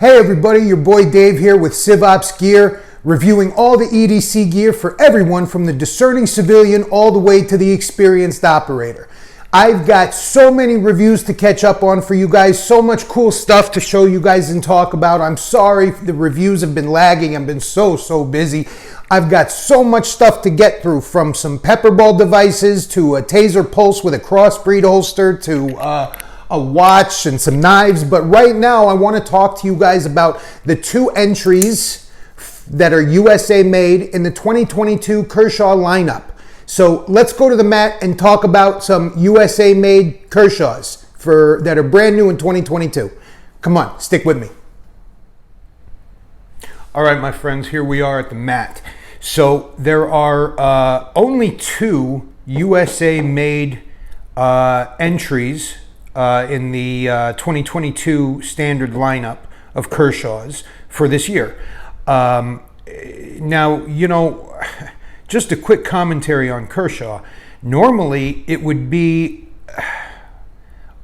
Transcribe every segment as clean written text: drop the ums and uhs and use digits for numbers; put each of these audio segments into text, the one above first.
Hey everybody, your boy Dave here with CivOps Gear, reviewing all the EDC gear for everyone from the discerning civilian all the way to the experienced operator. I've got so many reviews to catch up on for you guys, so much cool stuff to show you guys and talk about. I'm sorry the reviews have been lagging. I've been so busy. I've got so much stuff to get through, from some pepperball devices to a taser pulse with a crossbreed holster to a watch and some knives. But right now I want to talk to you guys about the two entries that are USA made in the 2022 Kershaw lineup. So let's go to the mat and talk about some USA made Kershaws that are brand new in 2022. Come on, stick with me. All right, my friends, here we are at the mat. So there are only two USA made entries in the 2022 standard lineup of Kershaws for this year. Now, you know, just a quick commentary on Kershaw. Normally, it would be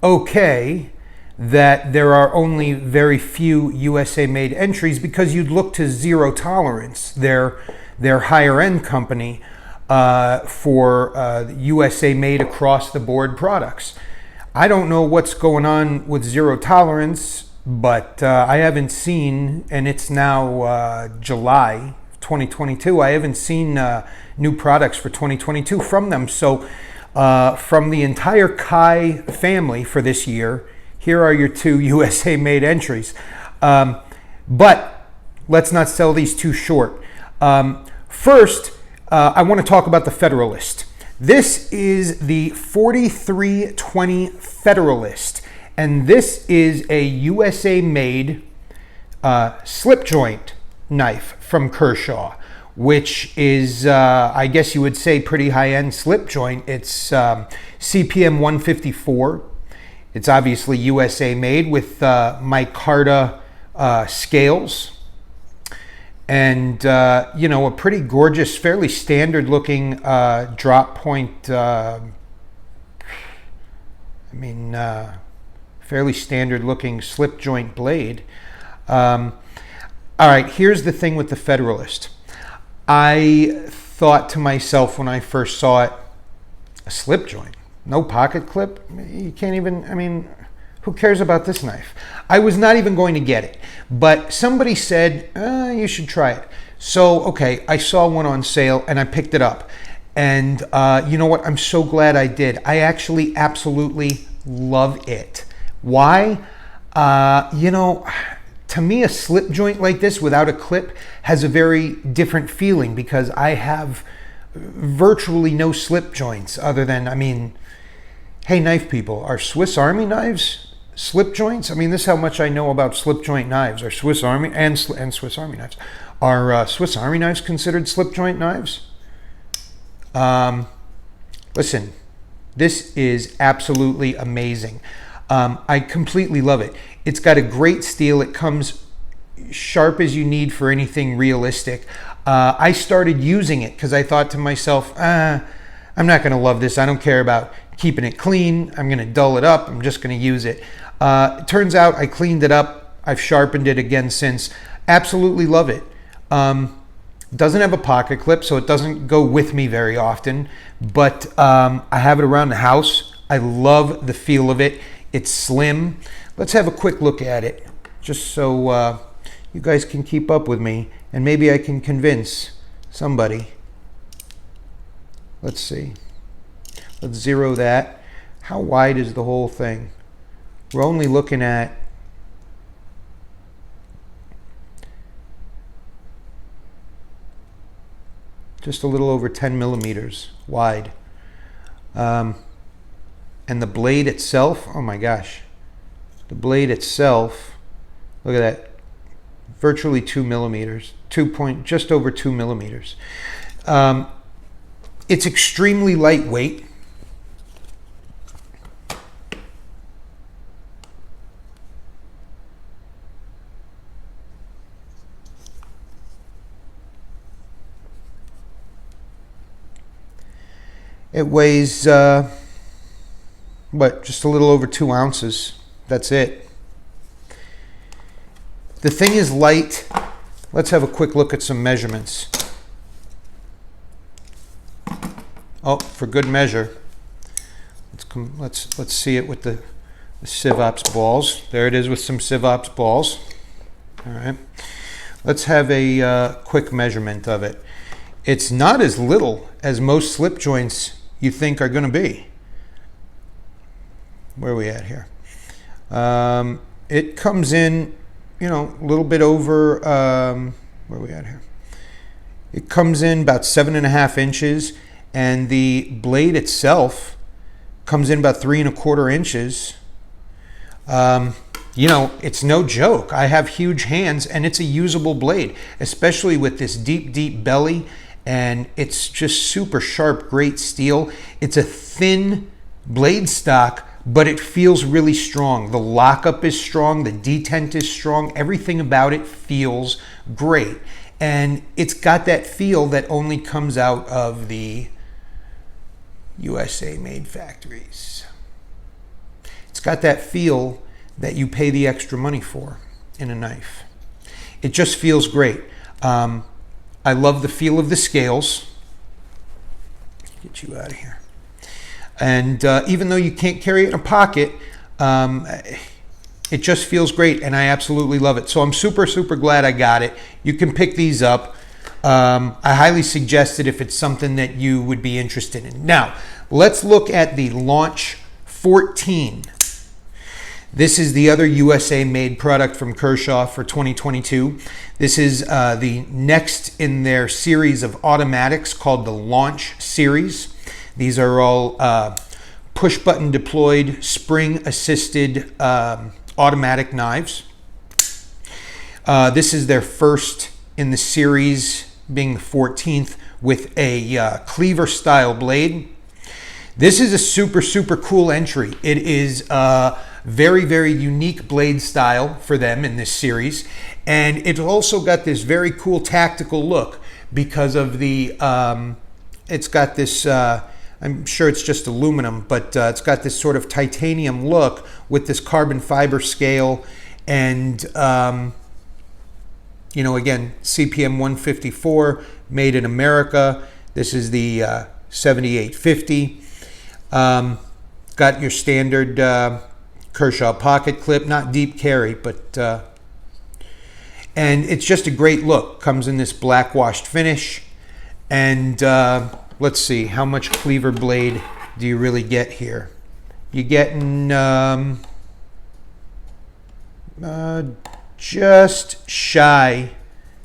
okay that there are only very few USA-made entries because you'd look to Zero Tolerance, their higher-end company, for USA-made across-the-board products. I don't know what's going on with Zero Tolerance, but I haven't seen, and it's now July 2022, I haven't seen new products for 2022 from them. So from the entire Kai family for this year, here are your two USA made entries. But let's not sell these too short. First, I want to talk about the Federalist. This is the 4320 Federalist, and this is a USA made slip joint knife from Kershaw, which is, I guess you would say, pretty high-end slip joint. It's CPM 154. It's obviously USA made with micarta scales. And, you know, a pretty gorgeous, fairly standard looking drop point, fairly standard looking slip joint blade. All right, here's the thing with the Federalist. I thought to myself when I first saw it, a slip joint, no pocket clip? You can't even, I mean, who cares about this knife? I was not even going to get it, but somebody said, you should try it. So, okay, I saw one on sale and I picked it up. And you know what? I'm so glad I did. I actually absolutely love it. Why? You know, to me, a slip joint like this without a clip has a very different feeling because I have virtually no slip joints other than, I mean, hey, knife people, are Swiss Army knives slip joints? I mean, this is how much I know about slip joint knives. Are Swiss Army and Swiss Army knives. Are Swiss Army knives considered slip joint knives? Listen, this is absolutely amazing. I completely love it. It's got a great steel. It comes sharp as you need for anything realistic. I started using it because I thought to myself, I'm not going to love this. I don't care about keeping it clean. I'm going to dull it up. I'm just going to use it. It turns out I cleaned it up. I've sharpened it again since. Absolutely love it. Doesn't have a pocket clip, so it doesn't go with me very often, but I have it around the house. I love the feel of it. It's slim. Let's have a quick look at it, just so you guys can keep up with me, and maybe I can convince somebody. Let's see. Let's zero that. How wide is the whole thing? We're only looking at just a little over 10 millimeters wide. And the blade itself, oh my gosh. The blade itself, look at that, virtually 2 millimeters, just over 2 millimeters. It's extremely lightweight. It weighs, just a little over 2 ounces. That's it. The thing is light. Let's have a quick look at some measurements. Oh, for good measure, let's see it with the CivOps balls. There it is with some CivOps balls. All right. Let's have a quick measurement of it. It's not as little as most slip joints you think are going to be. Where are we at here? It comes in, you know, a little bit over, where are we at here? It comes in about 7.5 inches, and the blade itself comes in about 3¼ inches. You know, it's no joke. I have huge hands, and it's a usable blade, especially with this deep, deep belly, and it's just super sharp, great steel. It's a thin blade stock, but it feels really strong. The lockup is strong, the detent is strong, everything about it feels great. And it's got that feel that only comes out of the USA made factories. It's got that feel that you pay the extra money for in a knife. It just feels great. I love the feel of the scales. Get you out of here. And even though you can't carry it in a pocket, it just feels great, and I absolutely love it. So I'm super, super glad I got it. You can pick these up. I highly suggest it if it's something that you would be interested in. Now, let's look at the Launch 14. This is the other USA-made product from Kershaw for 2022. This is the next in their series of automatics called the Launch series. These are all push-button deployed, spring-assisted automatic knives. This is their first in the series, being the 14th, with a cleaver-style blade. This is a super, super cool entry. It is a very, very unique blade style for them in this series. And it's also got this very cool tactical look because of the, it's got this, I'm sure it's just aluminum, but it's got this sort of titanium look with this carbon fiber scale and, you know, again, CPM 154, made in America. This is the 7850. Got your standard Kershaw pocket clip, not deep carry, but, and it's just a great look. Comes in this black washed finish. And let's see, how much cleaver blade do you really get here? You're getting just shy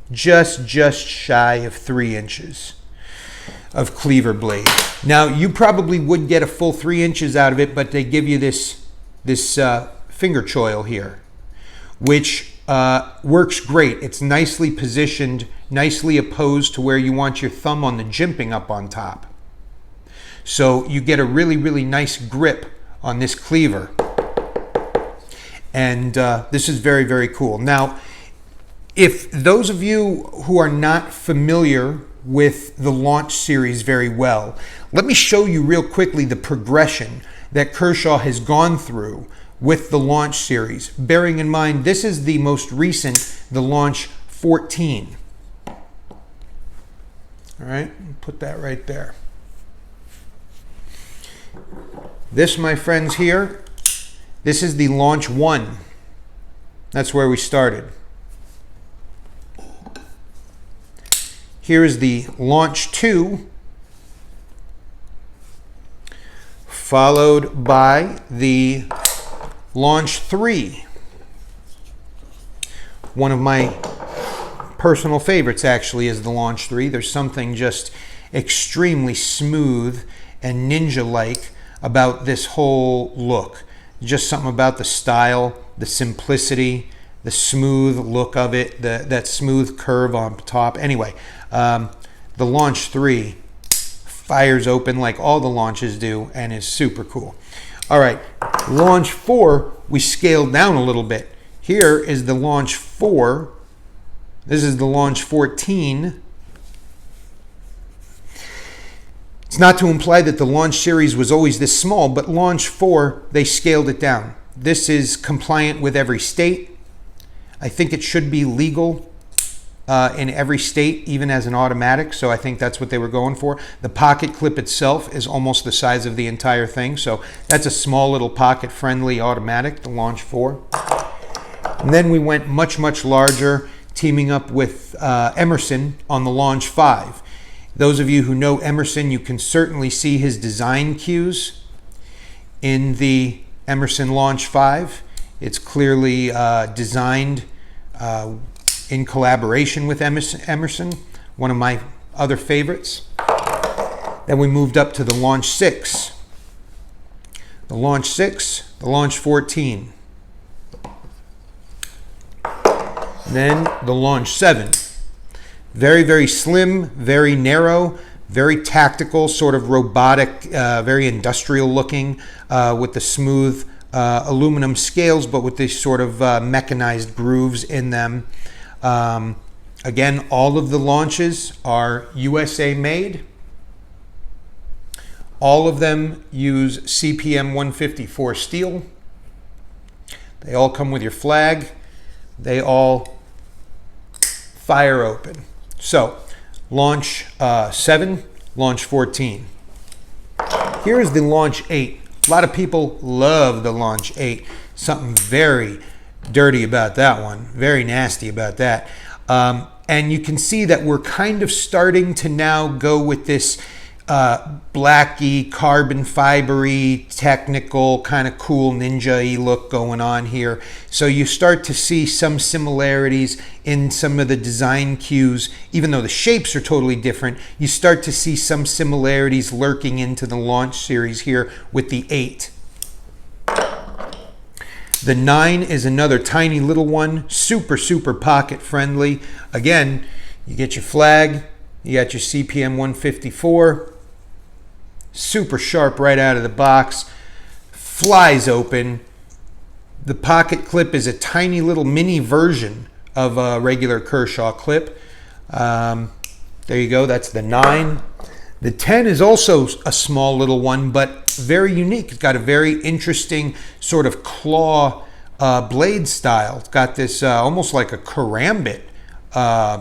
of 3 inches of cleaver blade. Now, you probably would get a full 3 inches out of it, but they give you this finger choil here, which works great. It's nicely positioned, nicely opposed to where you want your thumb on the jimping up on top. So you get a really, really nice grip on this cleaver. And this is very, very cool. Now, if those of you who are not familiar with the Launch series very well, let me show you real quickly the progression that Kershaw has gone through with the Launch series, bearing in mind this is the most recent, the Launch 14. All right, put that right there. This, my friends, here, this is the Launch 1. That's where we started. Here is the Launch 2, followed by the Launch 3. One of my personal favorites actually is the Launch 3. There's something just extremely smooth and ninja-like about this whole look. Just something about the style, the simplicity, the smooth look of it, that smooth curve on top. Anyway, the Launch 3 fires open like all the launches do and is super cool. All right, Launch 4, we scaled down a little bit. Here is the Launch 4. This is the Launch 14. It's not to imply that the Launch series was always this small, but Launch 4, they scaled it down. This is compliant with every state. I think it should be legal in every state, even as an automatic, so I think that's what they were going for. The pocket clip itself is almost the size of the entire thing, so that's a small little pocket-friendly automatic, the Launch 4. And then we went much, much larger, teaming up with Emerson on the Launch 5. Those of you who know Emerson, you can certainly see his design cues in the Emerson Launch 5. It's clearly designed in collaboration with Emerson, one of my other favorites. Then we moved up to the Launch 6. The Launch 6, the Launch 14. Then the Launch 7. Very, very slim, very narrow, very tactical, sort of robotic, very industrial looking, with the smooth aluminum scales, but with these sort of mechanized grooves in them. Again, all of the launches are USA made. All of them use CPM 154 steel. They all come with your flag. They all fire open. So, Launch 7, Launch 14. Here is the Launch 8. A lot of people love the Launch 8. Something very dirty about that one, very nasty about that. And you can see that we're kind of starting to now go with this blacky, carbon fibery, technical, kind of cool ninja-y look going on here. So you start to see some similarities in some of the design cues. Even though the shapes are totally different, you start to see some similarities lurking into the Launch series here with the 8. The 9 is another tiny little one, super, super pocket friendly. Again, you get your flag, you got your CPM 154, super sharp right out of the box, flies open. The pocket clip is a tiny little mini version of a regular Kershaw clip. There you go, that's the 9. The 10 is also a small little one, but very unique. It's got a very interesting sort of claw blade style. It's got this almost like a karambit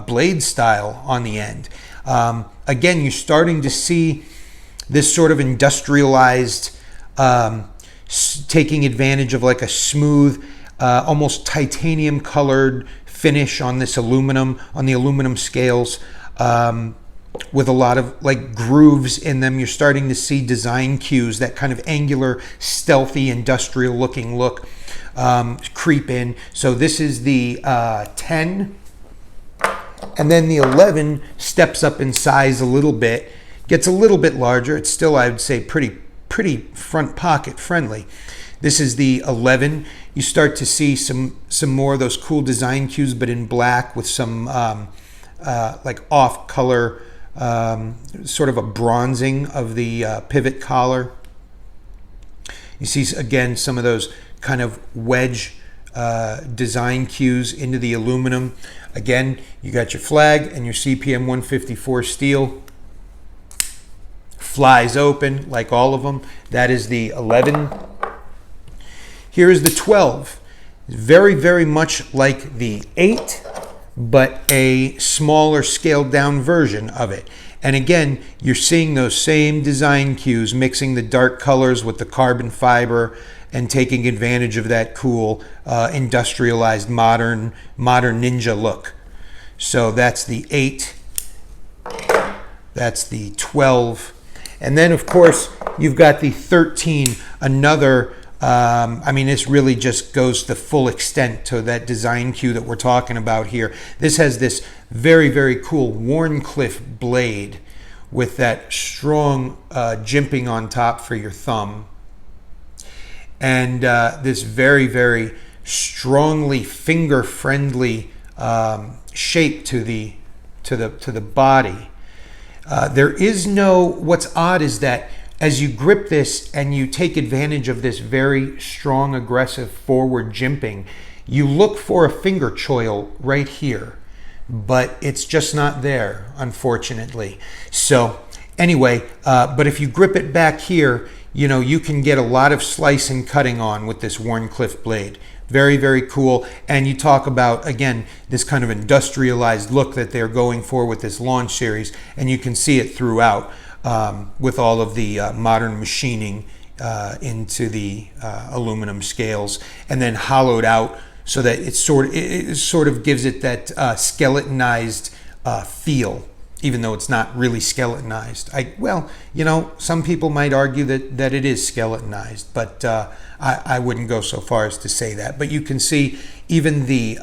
blade style on the end. Again, you're starting to see this sort of industrialized, taking advantage of like a smooth, almost titanium colored finish on this aluminum, on the aluminum scales. With a lot of like grooves in them. You're starting to see design cues, that kind of angular, stealthy, industrial looking look creep in. So this is the 10. And then the 11 steps up in size a little bit, gets a little bit larger. It's still, I would say, pretty front pocket friendly. This is the 11. You start to see some more of those cool design cues, but in black with some like off color, sort of a bronzing of the pivot collar. You see again some of those kind of wedge design cues into the aluminum. Again, you got your flag and your CPM 154 steel. Flies open like all of them. That is the 11. Here is the 12. Very, very much like the 8, but a smaller scaled down version of it. And again, you're seeing those same design cues, mixing the dark colors with the carbon fiber and taking advantage of that cool industrialized modern ninja look. So that's the 8, that's the 12, and then of course you've got the 13, another I mean, this really just goes the full extent to that design cue that we're talking about here. This has this very, very cool Wharncliffe blade with that strong jimping on top for your thumb. And this very, very strongly finger-friendly shape to the body. There is no, what's odd is that as you grip this and you take advantage of this very strong, aggressive forward jimping, you look for a finger choil right here, but it's just not there, unfortunately. So anyway, but if you grip it back here, you know, you can get a lot of slice and cutting on with this Wharncliffe blade. Very, very cool. And you talk about, again, this kind of industrialized look that they're going for with this launch series, and you can see it throughout with all of the modern machining into the aluminum scales, and then hollowed out so that it sort of gives it that skeletonized feel, even though it's not really skeletonized. Well, you know, some people might argue that it is skeletonized, but I wouldn't go so far as to say that. But you can see even the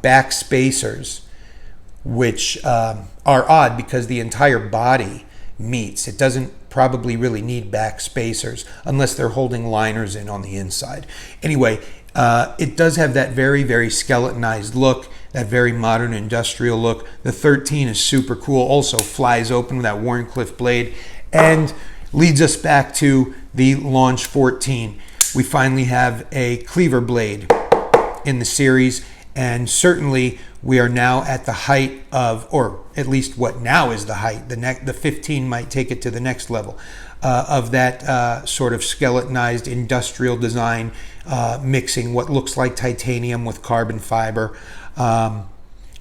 back spacers, which are odd because the entire body meets. It doesn't probably really need back spacers unless they're holding liners in on the inside. Anyway, it does have that very, very skeletonized look, that very modern industrial look. The 13 is super cool. Also flies open with that Wharncliffe blade, and leads us back to the Launch 14. We finally have a cleaver blade in the series, and certainly we are now at the height of, or at least what now is the height, the 15 might take it to the next level, of that sort of skeletonized industrial design, mixing what looks like titanium with carbon fiber.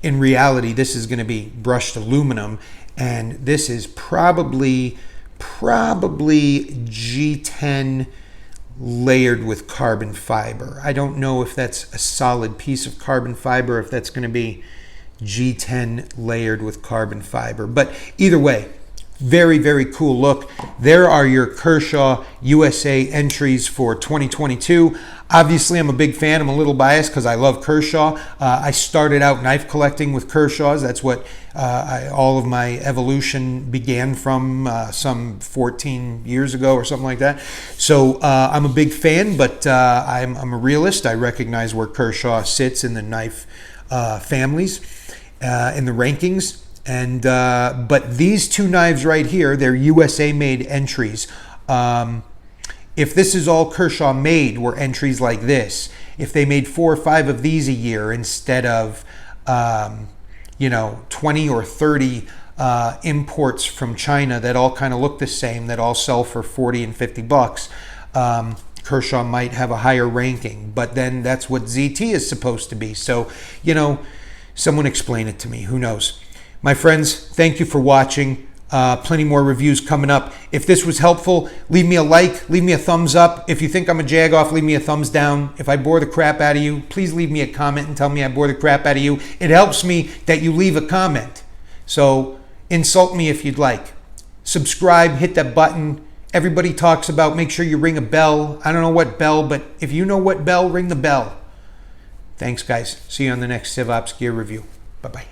In reality, this is going to be brushed aluminum, and this is probably G10 layered with carbon fiber. I don't know if that's a solid piece of carbon fiber, if that's going to be G10 layered with carbon fiber. But either way, very, very cool look. There are your Kershaw USA entries for 2022. Obviously, I'm a big fan. I'm a little biased because I love Kershaw. I started out knife collecting with Kershaws. That's what all of my evolution began from some 14 years ago or something like that. So I'm a big fan, but I'm a realist. I recognize where Kershaw sits in the knife families, in the rankings. And but these two knives right here, they're USA made entries. If this is all Kershaw made, were entries like this. If they made 4 or 5 of these a year instead of 20 or 30 imports from China that all kind of look the same, that all sell for 40 and 50 bucks, Kershaw might have a higher ranking. But then that's what ZT is supposed to be. So, someone explain it to me. Who knows? My friends, thank you for watching. Plenty more reviews coming up. If this was helpful, leave me a like, leave me a thumbs up. If you think I'm a jagoff, leave me a thumbs down. If I bore the crap out of you, please leave me a comment and tell me I bore the crap out of you. It helps me that you leave a comment. So insult me if you'd like. Subscribe, hit that button. Everybody talks about make sure you ring a bell. I don't know what bell, but if you know what bell, ring the bell. Thanks, guys. See you on the next CivOps gear review. Bye-bye.